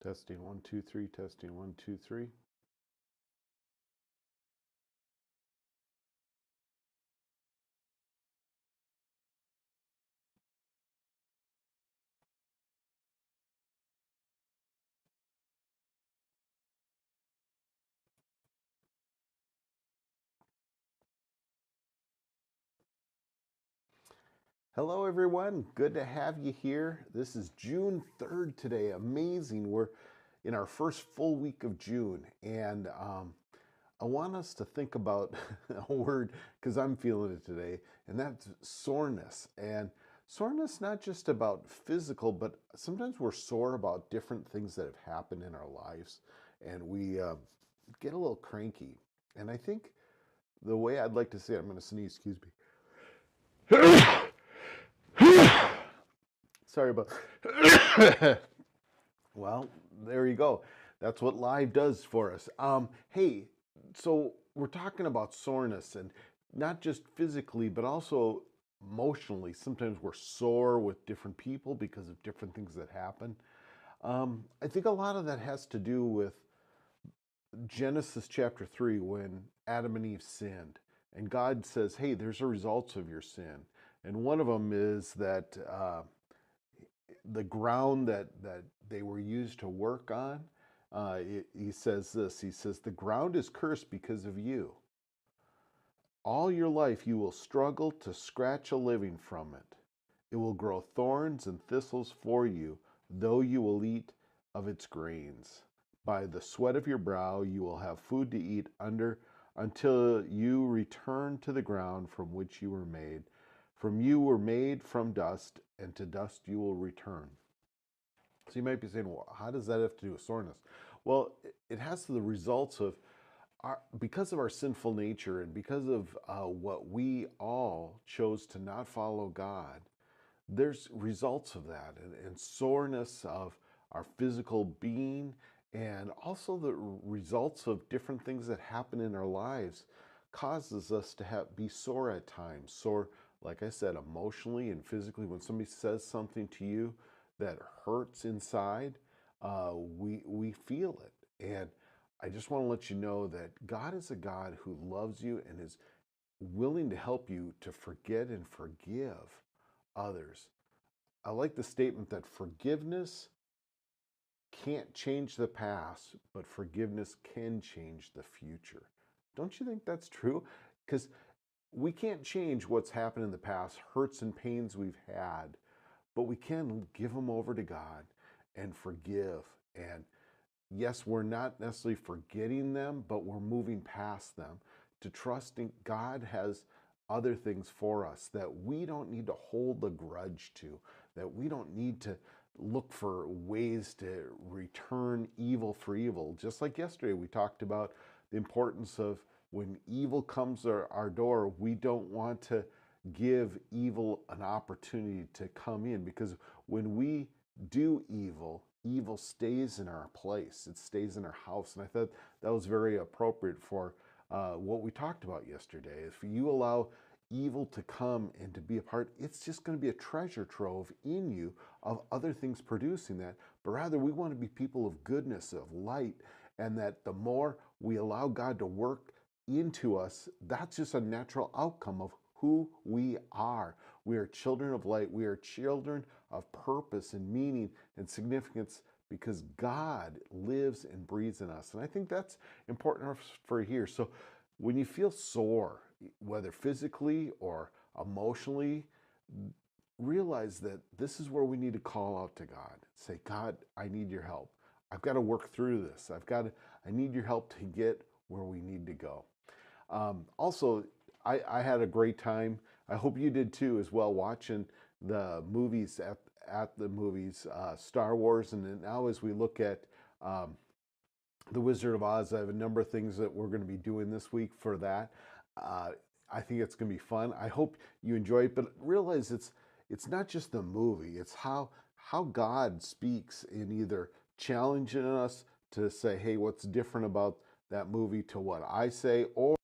Testing 1 2 3, testing 1 2 3. Hello everyone, good to have you here. This is June 3rd today. Amazing. We're in our first full week of June, and I want us to think about a word because I'm feeling it today, and that's soreness. And soreness not just about physical, but sometimes we're sore about different things that have happened in our lives, and we get a little cranky. And I think the way I'd like to say it, I'm going to sneeze, excuse me. Sorry about well, there you go. That's what live does for us. Hey, so we're talking about soreness, and not just physically, but also emotionally. Sometimes we're sore with different people because of different things that happen. I think a lot of that has to do with Genesis chapter 3 when Adam and Eve sinned. And God says, hey, there's the results of your sin. And one of them is that the ground that they were used to work on, he says this, he says, the ground is cursed because of you. All your life you will struggle to scratch a living from it. It will grow thorns and thistles for you, though you will eat of its grains. By the sweat of your brow you will have food to eat until you return to the ground from which you were made. From you were made from dust, and to dust you will return. So you might be saying, well, how does that have to do with soreness? Well, it has the results of because of our sinful nature and because of what we all chose to not follow God, there's results of that and soreness of our physical being, and also the results of different things that happen in our lives causes us to be sore at times. Sore, like I said, emotionally and physically. When somebody says something to you that hurts inside, we feel it. And I just want to let you know that God is a God who loves you and is willing to help you to forget and forgive others. I like the statement that forgiveness can't change the past, but forgiveness can change the future. Don't you think that's true? Because we can't change what's happened in the past, hurts and pains we've had, but we can give them over to God and forgive. And yes, we're not necessarily forgetting them, but we're moving past them to trusting God has other things for us that we don't need to hold a grudge to, that we don't need to look for ways to return evil for evil. Just like yesterday, we talked about the importance of when evil comes to our door, we don't want to give evil an opportunity to come in, because when we do evil, evil stays in our place. It stays in our house. And I thought that was very appropriate for what we talked about yesterday. If you allow evil to come and to be a part, it's just going to be a treasure trove in you of other things producing that. But rather, we want to be people of goodness, of light, and that the more we allow God to work into us, that's just a natural outcome of who we are. We are children of light. We are children of purpose and meaning and significance because God lives and breathes in us. And I think that's important for here. So when you feel sore, whether physically or emotionally, realize that this is where we need to call out to God. Say, God, I need your help. I've got to work through this. I need your help to get where we need to go. Also, I had a great time. I hope you did too as well, watching the movies at the movies, Star Wars. And then now as we look at The Wizard of Oz, I have a number of things that we're going to be doing this week for that. I think it's going to be fun. I hope you enjoy it, but realize it's not just the movie. It's how God speaks in either challenging us to say, hey, what's different about that movie to what I say, or